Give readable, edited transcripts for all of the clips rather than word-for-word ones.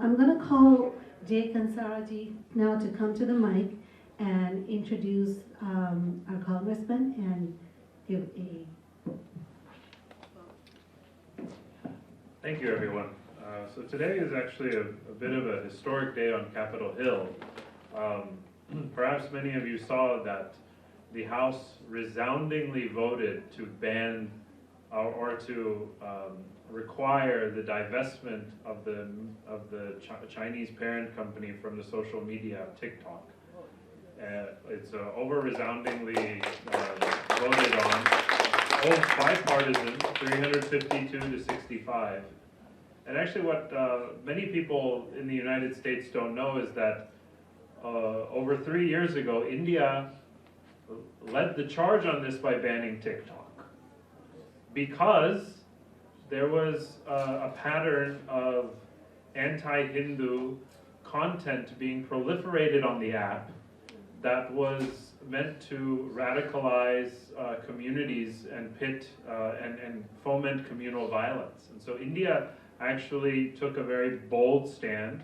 I'm going to call Jay Kansara ji now to come to the mic and introduce our congressman and give a... Thank you, everyone. So today is actually a bit of a historic day on Capitol Hill. Perhaps many of you saw that the House resoundingly voted to ban or to require the divestment of the Chinese parent company from the social media TikTok. It's over-resoundingly voted on, bipartisan, 352 to 65. And actually what many people in the United States don't know is that over 3 years ago, India led the charge on this by banning TikTok, because there was a pattern of anti-Hindu content being proliferated on the app that was meant to radicalize communities and pit and foment communal violence. And so India actually took a very bold stand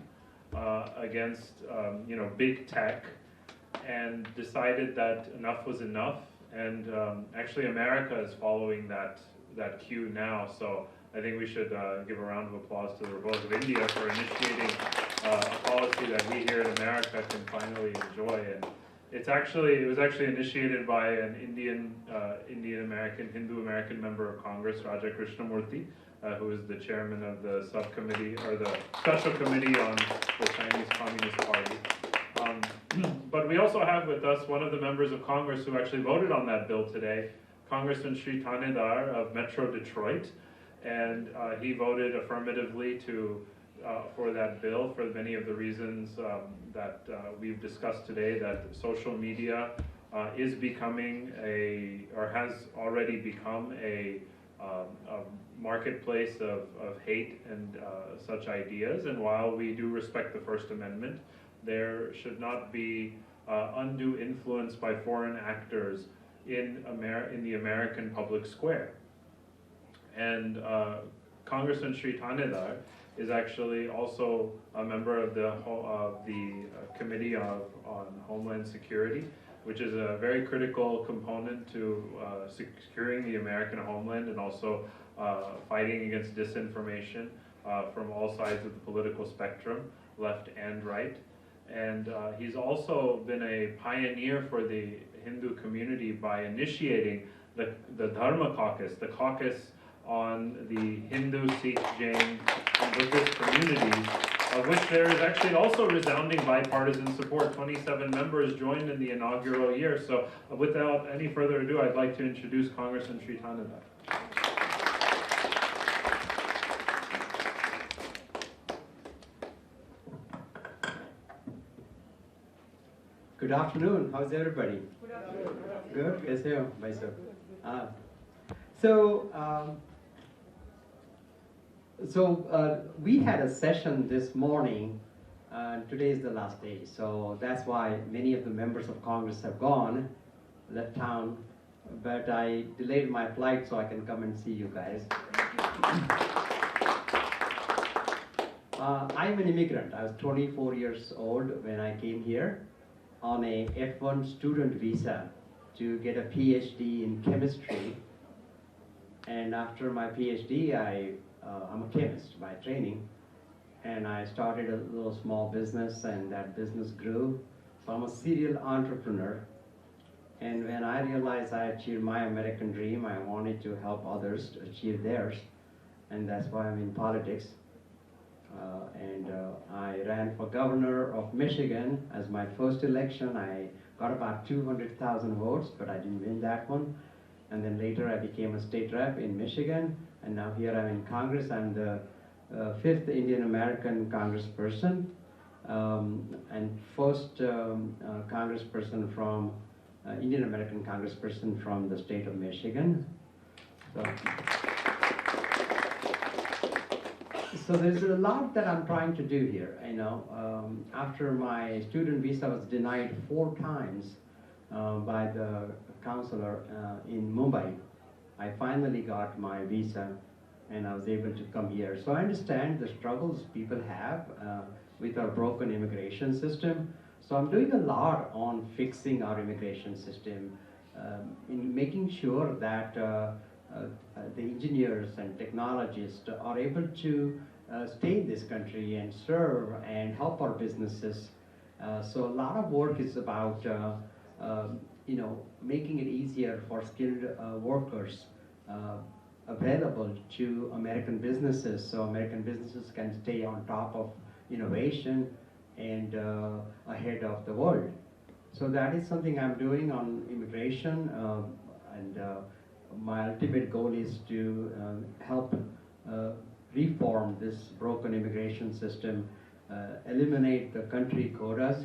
against big tech and decided that enough was enough. And actually America is following that cue now. So I think we should give a round of applause to the Republic of India for initiating a policy that we here in America can finally enjoy. And it was actually initiated by an Indian-American, Hindu-American member of Congress, Raja Krishnamurthy, who is the chairman of the subcommittee, or the special committee on the Chinese Communist Party. But we also have with us one of the members of Congress who actually voted on that bill today, Congressman Shri Thanedar of Metro Detroit, and he voted affirmatively for that bill for many of the reasons that we've discussed today, that social media is becoming or has already become a marketplace of hate and such ideas. And while we do respect the First Amendment, there should not be undue influence by foreign actors in the American public square. And Congressman Shri Thanedar is actually also a member of the Committee on Homeland Security, which is a very critical component to securing the American homeland and also fighting against disinformation from all sides of the political spectrum, left and right. And he's also been a pioneer for the Hindu community by initiating the Dharma Caucus, the caucus on the Hindu, Sikh, Jain, and Buddhist communities, of which there is actually also resounding bipartisan support. 27 members joined in the inaugural year. So without any further ado, I'd like to introduce Congressman Shri Thanedar. Good afternoon. How's everybody? Good afternoon. Good? Yes, yeah, myself. So we had a session this morning, and today is the last day. So that's why many of the members of Congress have gone, left town, but I delayed my flight so I can come and see you guys. I'm an immigrant. I was 24 years old when I came here on a F1 student visa to get a PhD in chemistry. And after my PhD, I'm a chemist by training, and I started a little small business, and that business grew. So I'm a serial entrepreneur. And when I realized I achieved my American dream, I wanted to help others to achieve theirs. And that's why I'm in politics. I ran for governor of Michigan as my first election. I got about 200,000 votes, but I didn't win that one. And then later I became a state rep in Michigan, and now here I'm in Congress. I'm the 5th Indian American congressperson, and first congressperson from, Indian American congressperson from the state of Michigan. So there's a lot that I'm trying to do here. After my student visa was denied 4 times by the counselor in Mumbai, I finally got my visa and I was able to come here. So I understand the struggles people have with our broken immigration system. So I'm doing a lot on fixing our immigration system, in making sure that the engineers and technologists are able to stay in this country and serve and help our businesses. So a lot of work is about making it easier for skilled workers available to American businesses, so American businesses can stay on top of innovation and ahead of the world. So that is something I'm doing on immigration, and my ultimate goal is to help reform this broken immigration system, eliminate the country quotas.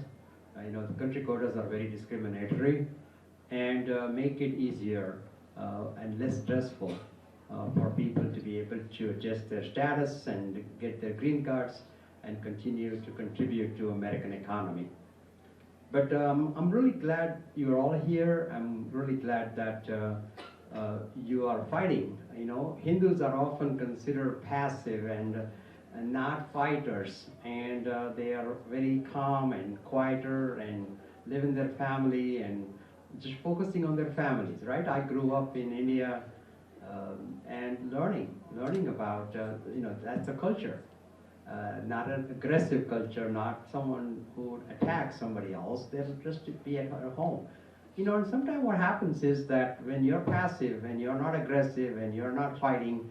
The country quotas are very discriminatory, and make it easier and less stressful for people to be able to adjust their status and get their green cards and continue to contribute to American economy. But I'm really glad you're all here. I'm really glad that you are fighting. Hindus are often considered passive and not fighters, and they are very calm and quieter and live in their family and just focusing on their families, right? I grew up in India and learning about, that's a culture. Not an aggressive culture, not someone who attacks somebody else. They'll just be at home. And sometimes what happens is that when you're passive and you're not aggressive and you're not fighting,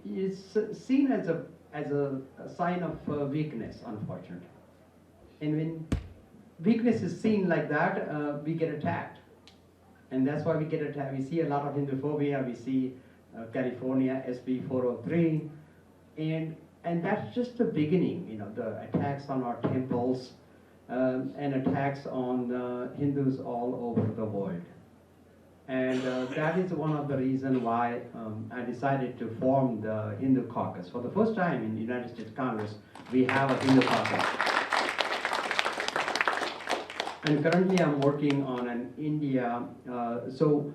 it's seen as a sign of weakness, unfortunately. And when weakness is seen like that, we get attacked. And that's why we get attacked. We see a lot of Hinduphobia. We see California SB 403, and that's just the beginning. The attacks on our temples and attacks on Hindus all over the world. And that is one of the reasons why I decided to form the Hindu caucus. For the first time in the United States Congress, we have a Hindu caucus. And currently I'm working on an India, so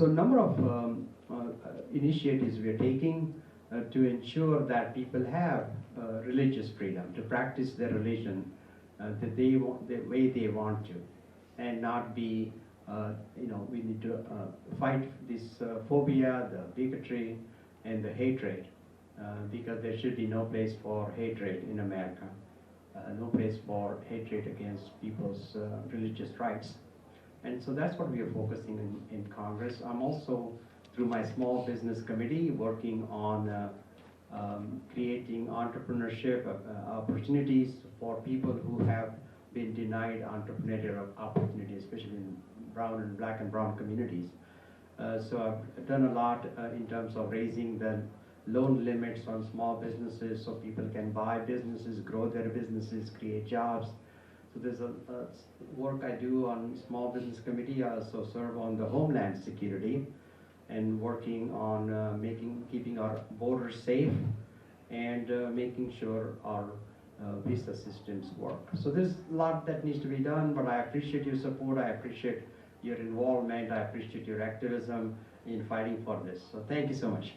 number of initiatives we are taking to ensure that people have religious freedom to practice their religion the way they want to, and not be, we need to fight this phobia, the bigotry, and the hatred, because there should be no place for hatred in America. No place for hatred against people's religious rights. And so that's what we are focusing in Congress. I'm also, through my small business committee, working on creating entrepreneurship opportunities for people who have been denied entrepreneurial opportunities, especially in black and brown communities. So I've done a lot in terms of raising the loan limits on small businesses so people can buy businesses, grow their businesses, create jobs. So there's a work I do on small business committee. I also serve on the Homeland Security and working on keeping our borders safe and making sure our visa systems work. So there's a lot that needs to be done, but I appreciate your support. I appreciate your involvement. I appreciate your activism in fighting for this. So thank you so much.